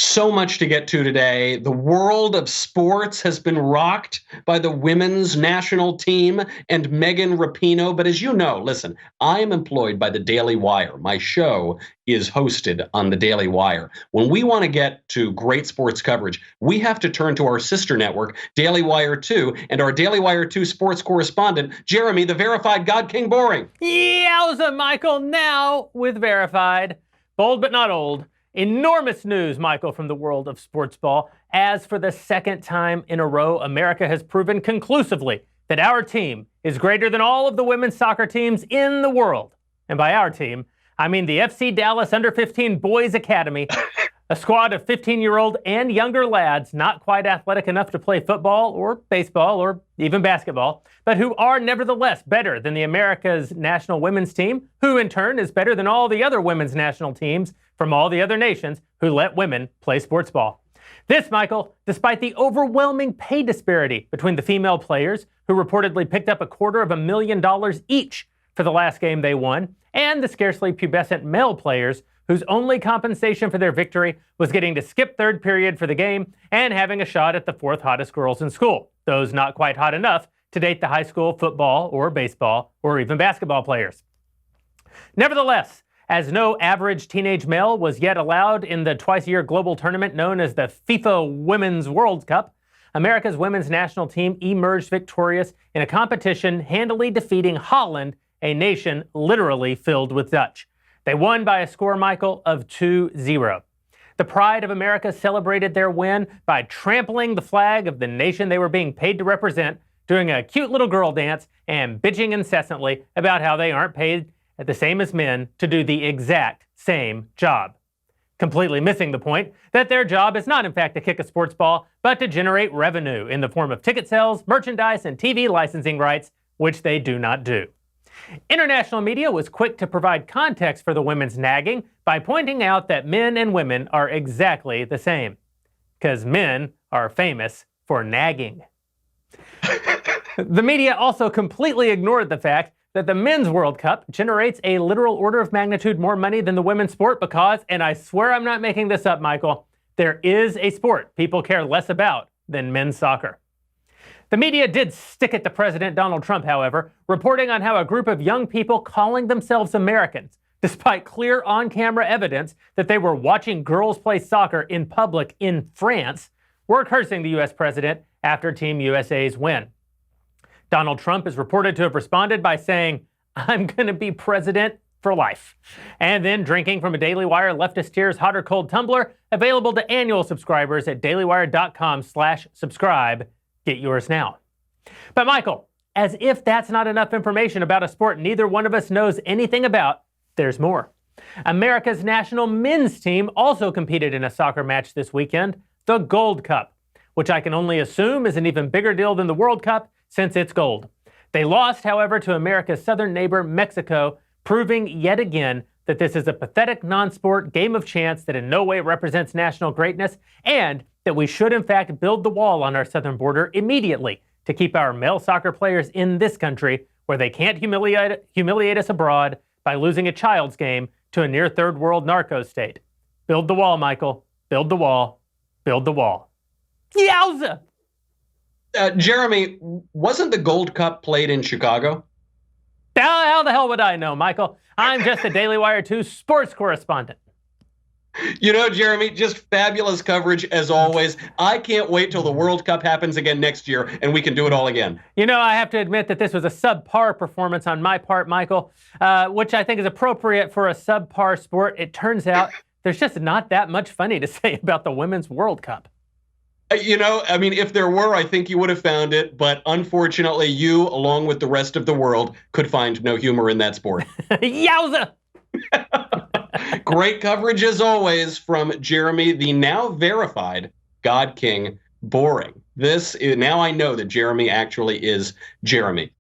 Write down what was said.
So much to get to today. The world of sports has been rocked by the women's national team and Megan Rapinoe. But as you know, listen, I am employed by the Daily Wire. My show is hosted on the Daily Wire. When we want to get to great sports coverage, we have to turn to our sister network, Daily Wire 2, and our Daily Wire 2 sports correspondent, Jeremy, the verified God King Boring. Yowza, Michael, now with verified. Bold but not old. Enormous news, Michael, from the world of sports ball. As for the second time in a row, America has proven conclusively that our team is greater than all of the women's soccer teams in the world. And by our team, I mean the FC Dallas Under-15 Boys Academy, a squad of 15-year-old and younger lads not quite athletic enough to play football or baseball or even basketball, but who are nevertheless better than the America's national women's team, who in turn is better than all the other women's national teams from all the other nations who let women play sports ball. This, Michael, despite the overwhelming pay disparity between the female players, who reportedly picked up $250,000 each for the last game they won, and the scarcely pubescent male players whose only compensation for their victory was getting to skip third period for the game and having a shot at the fourth hottest girls in school, those not quite hot enough to date the high school football or baseball or even basketball players. Nevertheless, as no average teenage male was yet allowed in the twice-a-year global tournament known as the FIFA Women's World Cup, America's women's national team emerged victorious in a competition handily defeating Holland, a nation literally filled with Dutch. They won by a score, Michael, of 2-0. The Pride of America celebrated their win by trampling the flag of the nation they were being paid to represent, doing a cute little girl dance, and bitching incessantly about how they aren't paid at the same as men to do the exact same job. Completely missing the point that their job is not in fact to kick a sports ball, but to generate revenue in the form of ticket sales, merchandise, and TV licensing rights, which they do not do. International media was quick to provide context for the women's nagging by pointing out that men and women are exactly the same. Because men are famous for nagging. The media also completely ignored the fact that the Men's World Cup generates a literal order of magnitude more money than the women's sport because, and I swear I'm not making this up, Michael, there is a sport people care less about than men's soccer. The media did stick it to President Donald Trump, however, reporting on how a group of young people calling themselves Americans, despite clear on-camera evidence that they were watching girls play soccer in public in France, were cursing the U.S. president after Team USA's win. Donald Trump is reported to have responded by saying, "I'm going to be president for life," and then drinking from a Daily Wire Leftist Tears Hot or Cold tumbler, available to annual subscribers at dailywire.com/subscribe. Get yours now. But Michael, as if that's not enough information about a sport neither one of us knows anything about, there's more. America's national men's team also competed in a soccer match this weekend, the Gold Cup, which I can only assume is an even bigger deal than the World Cup since it's gold. They lost, however, to America's southern neighbor, Mexico, proving yet again that this is a pathetic non-sport game of chance that in no way represents national greatness, and that we should in fact build the wall on our southern border immediately to keep our male soccer players in this country where they can't humiliate us abroad by losing a child's game to a near third world narco state. Build the wall, Michael. Build the wall. Build the wall. Yowza! Jeremy, wasn't the Gold Cup played in Chicago? How the hell would I know, Michael? I'm just a Daily Wire 2 sports correspondent. You know, Jeremy, just fabulous coverage as always. I can't wait till the World Cup happens again next year and we can do it all again. You know, I have to admit that this was a subpar performance on my part, Michael, which I think is appropriate for a subpar sport. It turns out there's just not that much funny to say about the Women's World Cup. You know, I mean, if there were, I think you would have found it. But unfortunately, you, along with the rest of the world, could find no humor in that sport. Yowza! Great coverage as always from Jeremy, the now verified God King Boring. Now I know that Jeremy actually is Jeremy.